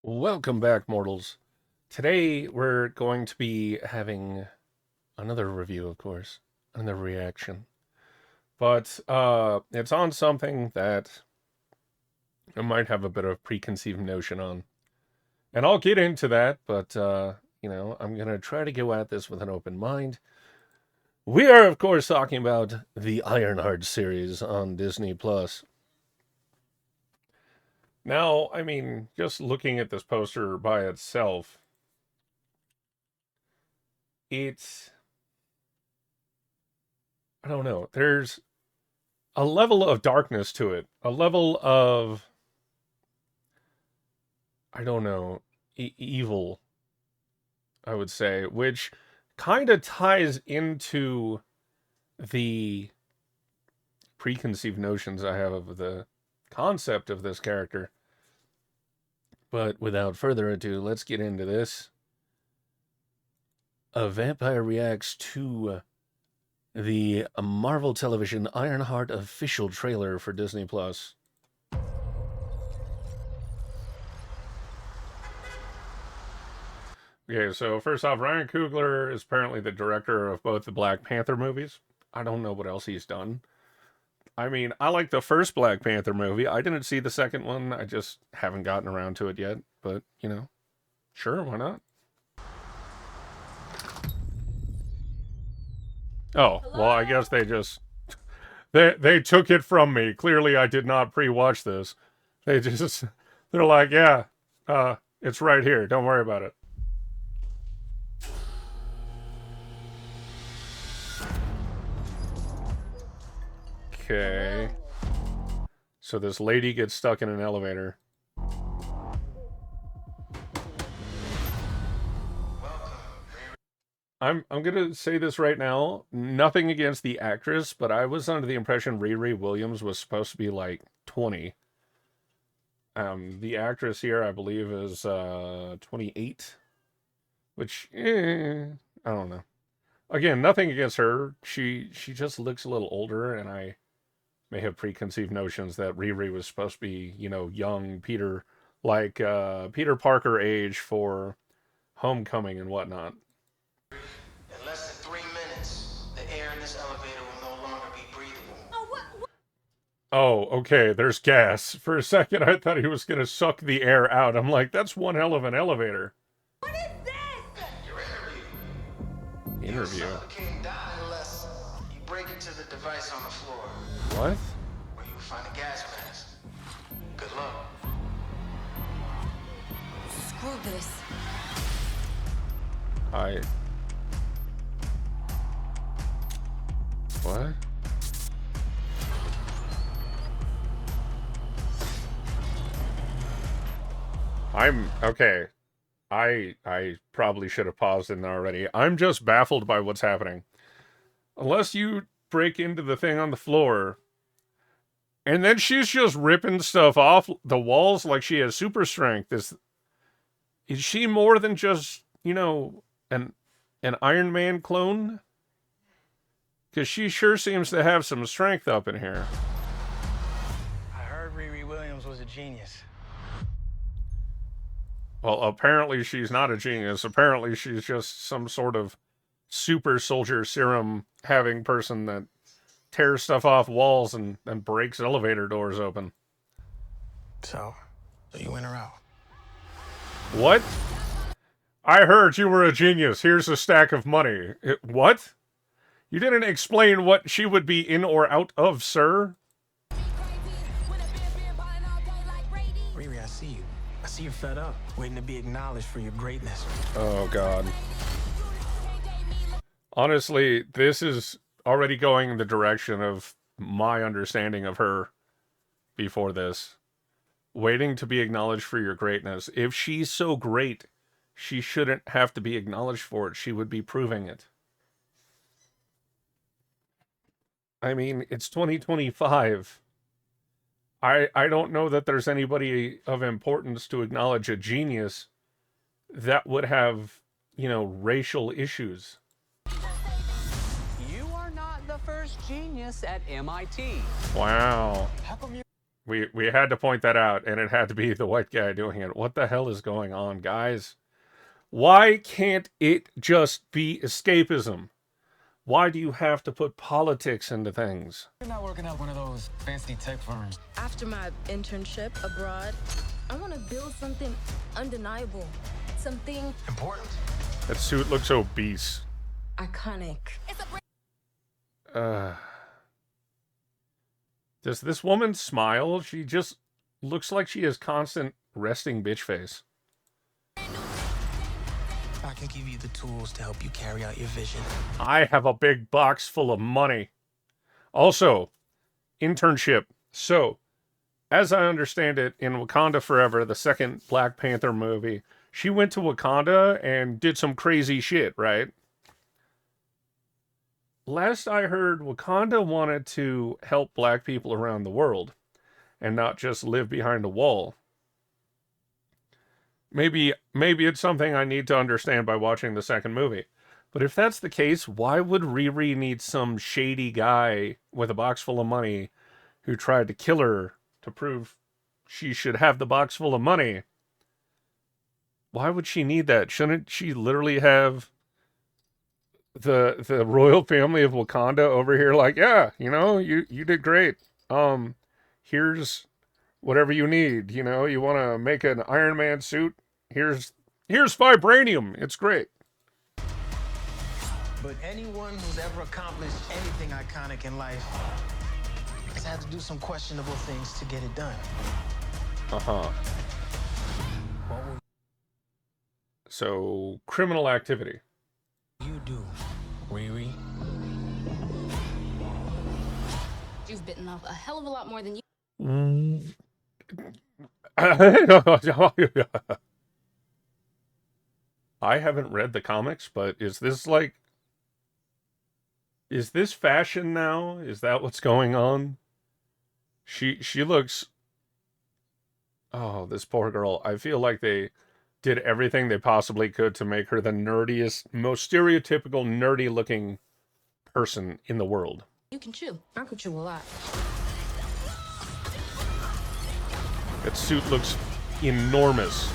Welcome back, mortals. Today we're going to be having another review, of course, another reaction. But it's on something that I might have a bit of preconceived notion on. And I'll get into that, but I'm going to try to go at this with an open mind. We are, of course, talking about the Ironheart series on Disney Plus. Now, I mean, just looking at this poster by itself, I don't know. There's a level of darkness to it, a level of, I don't know, evil, I would say, which kind of ties into the preconceived notions I have of the concept of this character. But without further ado, let's get into this. A Vampire reacts to the Marvel Television Ironheart official trailer for Disney Plus. Okay, so first off, Ryan Coogler is apparently the director of both the Black Panther movies. I don't know what else he's done. I mean, I like the first Black Panther movie. I didn't see the second one. I just haven't gotten around to it yet. But, sure, why not? Oh, well, I guess they just... They took it from me. Clearly, I did not pre-watch this. They're like, yeah, it's right here. Don't worry about it. Okay. So this lady gets stuck in an elevator. I'm gonna say this right now. Nothing against the actress, but I was under the impression Riri Williams was supposed to be like 20. The actress here, I believe, is 28, which I don't know. Again, nothing against her. She just looks a little older, and I may have preconceived notions that Riri was supposed to be, young Peter, like Peter Parker age for Homecoming and whatnot. In less than 3 minutes, the air in this elevator will no longer be breathable. Oh, okay, there's gas. For a second, I thought he was going to suck the air out. I'm like, that's one hell of an elevator. What is this? Your interview. Interview? The king die unless you break into the device on the floor. What? Where you find a gas mask. Good luck. Screw this. What? Okay. I probably should have paused it already. I'm just baffled by what's happening. Unless you break into the thing on the floor, and then she's just ripping stuff off the walls like she has super strength. Is she more than just, an Iron Man clone? Because she sure seems to have some strength up in here. I heard Riri Williams was a genius. Well, apparently she's not a genius. Apparently she's just some sort of super soldier serum having person that tears stuff off walls and breaks elevator doors open. So you in or out? What? I heard you were a genius. Here's a stack of money. What? You didn't explain what she would be in or out of, sir. Riri, I see you. I see you're fed up, waiting to be acknowledged for your greatness. Oh, God. Honestly, this is already going in the direction of my understanding of her before this. Waiting to be acknowledged for your greatness. If she's so great, she shouldn't have to be acknowledged for it. She would be proving it. I mean, it's 2025. I don't know that there's anybody of importance to acknowledge a genius that would have, racial issues. You are not the first genius at MIT. Wow. How come you... We had to point that out, and it had to be the white guy doing it. What the hell is going on, guys? Why can't it just be escapism? Why do you have to put politics into things? You're not working at one of those fancy tech firms. After my internship abroad, I want to build something undeniable. Something Important? That suit looks obese. iconic. Does this woman smile? She just looks like she has constant resting bitch face. I can give you the tools to help you carry out your vision. I have a big box full of money. Also, internship. So, as I understand it, in Wakanda Forever, the second Black Panther movie, she went to Wakanda and did some crazy shit, right? Last I heard, Wakanda wanted to help black people around the world and not just live behind a wall. Maybe it's something I need to understand by watching the second movie. But if that's the case, why would Riri need some shady guy with a box full of money who tried to kill her to prove she should have the box full of money? Why would she need that? Shouldn't she literally have the royal family of Wakanda over here like, yeah, you know, you did great. Here's whatever you need, you know, you want to make an Iron Man suit? Here's vibranium. It's great. But anyone who's ever accomplished anything iconic in life has had to do some questionable things to get it done. So, criminal activity. You do, Riri. You've bitten off a hell of a lot more than you. I haven't read the comics, but is this fashion now? Is that what's going on? She looks, oh, this poor girl. I feel like they did everything they possibly could to make her the nerdiest, most stereotypical nerdy looking person in the world. You can chew. I could chew a lot. That suit looks enormous.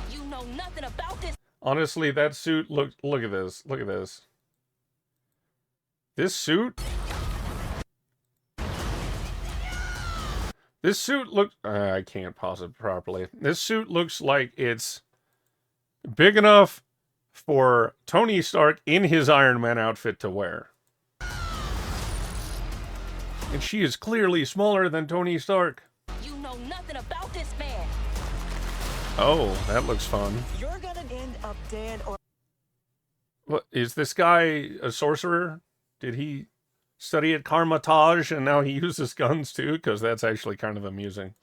You know nothing about this. Honestly, that suit look at this. Look at this. This suit? This suit looks... I can't pause it properly. This suit looks like it's big enough for Tony Stark in his Iron Man outfit to wear. And she is clearly smaller than Tony Stark. You know nothing about this man. Oh, that looks fun. You're gonna end up dead or... What, is this guy a sorcerer? Did he study at Karmatage and now he uses guns too? Because that's actually kind of amusing.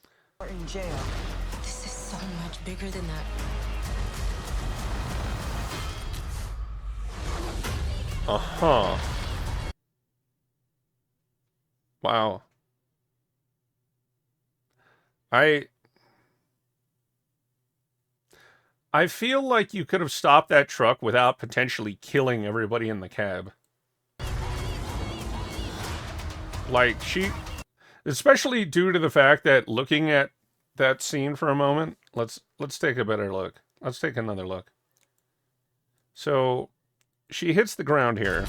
in jail. This is so much bigger than that. Uh-huh. Wow. I feel like you could have stopped that truck without potentially killing everybody in the cab. Like, especially due to the fact that looking at that scene for a moment, let's take a better look. Let's take another look. So, she hits the ground here.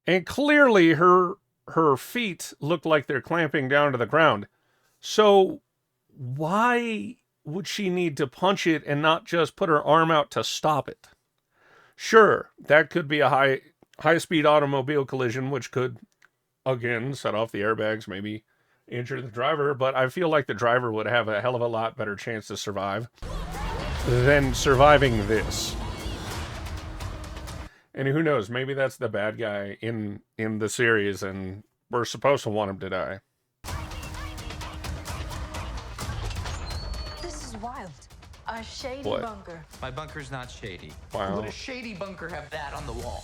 And clearly her feet look like they're clamping down to the ground. So, why would she need to punch it and not just put her arm out to stop it? Sure, that could be a high-speed automobile collision, which could, again, set off the airbags, maybe injure the driver, but I feel like the driver would have a hell of a lot better chance to survive than surviving this. And who knows, maybe that's the bad guy in the series, and we're supposed to want him to die. This is wild. A shady What? bunker. My bunker's not shady. Wow. Would a shady bunker have that on the walls?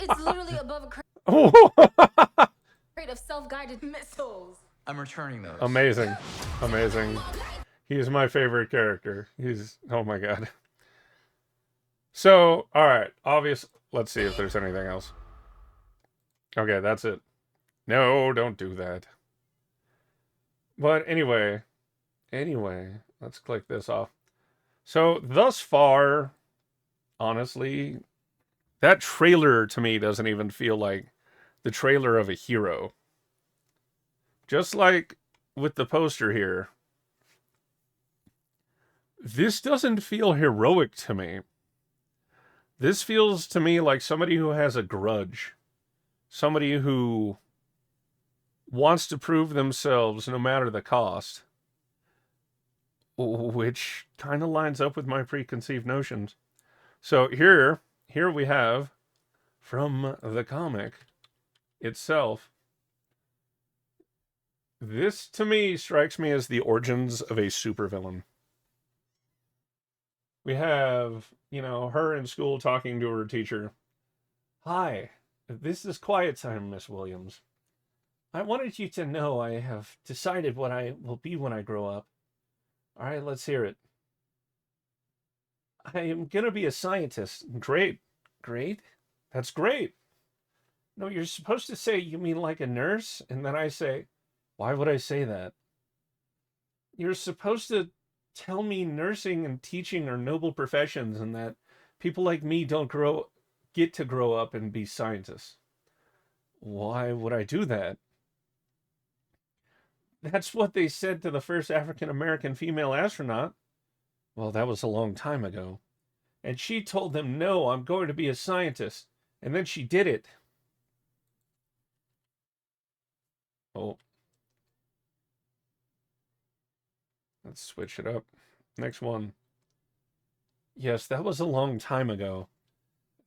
It's literally above a crate of self-guided missiles. I'm returning those. Amazing. Amazing. He's my favorite character. Oh my god. So, alright, let's see if there's anything else. Okay, that's it. No, don't do that. But anyway, let's click this off. So thus far, honestly, that trailer to me doesn't even feel like the trailer of a hero. Just like with the poster here, this doesn't feel heroic to me. This feels to me like somebody who has a grudge. Somebody who wants to prove themselves no matter the cost. Which kind of lines up with my preconceived notions. So here we have, from the comic itself, this to me strikes me as the origins of a supervillain. We have, her in school talking to her teacher. Hi, this is quiet time, Miss Williams. I wanted you to know I have decided what I will be when I grow up. All right, let's hear it. I am going to be a scientist. Great. That's great. No, you're supposed to say, you mean like a nurse? And then I say, why would I say that? You're supposed to tell me nursing and teaching are noble professions and that people like me don't get to grow up and be scientists. Why would I do that? That's what they said to the first African-American female astronaut. Well, that was a long time ago. And she told them, no, I'm going to be a scientist. And then she did it. Oh. Let's switch it up. Next one. Yes, that was a long time ago.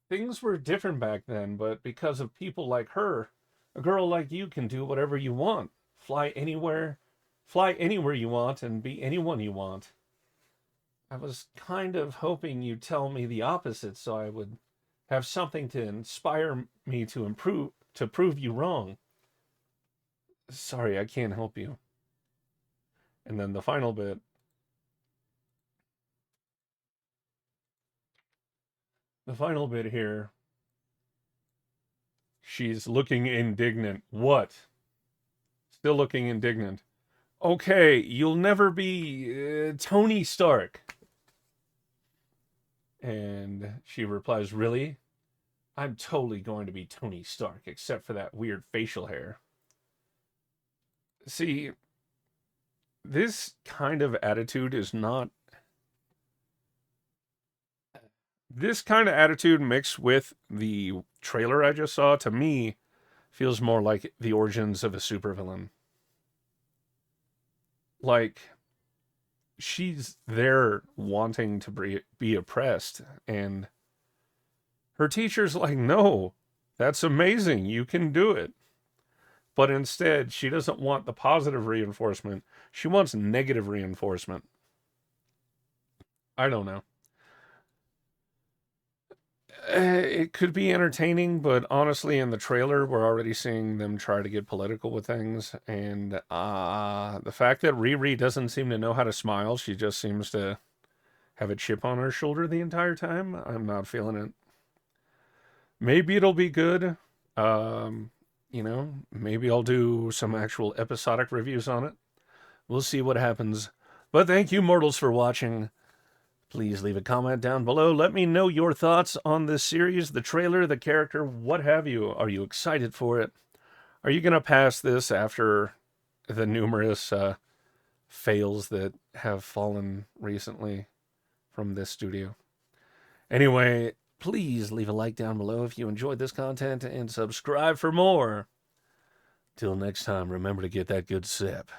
Things were different back then, but because of people like her, a girl like you can do whatever you want. Fly anywhere you want, and be anyone you want. I was kind of hoping you'd tell me the opposite so I would have something to inspire me to prove you wrong. Sorry, I can't help you. And then the final bit. The final bit here. She's looking indignant. What? Still looking indignant. Okay, you'll never be Tony Stark. And she replies, really? I'm totally going to be Tony Stark, except for that weird facial hair. See, this kind of attitude is not... This kind of attitude mixed with the trailer I just saw, to me, feels more like the origins of a supervillain. Like, she's there wanting to be oppressed, and her teacher's like, no, that's amazing, you can do it. But instead, she doesn't want the positive reinforcement, she wants negative reinforcement. I don't know. It could be entertaining, but honestly, in the trailer, we're already seeing them try to get political with things. And the fact that Riri doesn't seem to know how to smile, she just seems to have a chip on her shoulder the entire time. I'm not feeling it. Maybe it'll be good. Maybe I'll do some actual episodic reviews on it. We'll see what happens. But thank you, mortals, for watching. Please leave a comment down below. Let me know your thoughts on this series, the trailer, the character, what have you. Are you excited for it? Are you going to pass this after the numerous fails that have fallen recently from this studio? Anyway, please leave a like down below if you enjoyed this content and subscribe for more. Till next time, remember to get that good sip.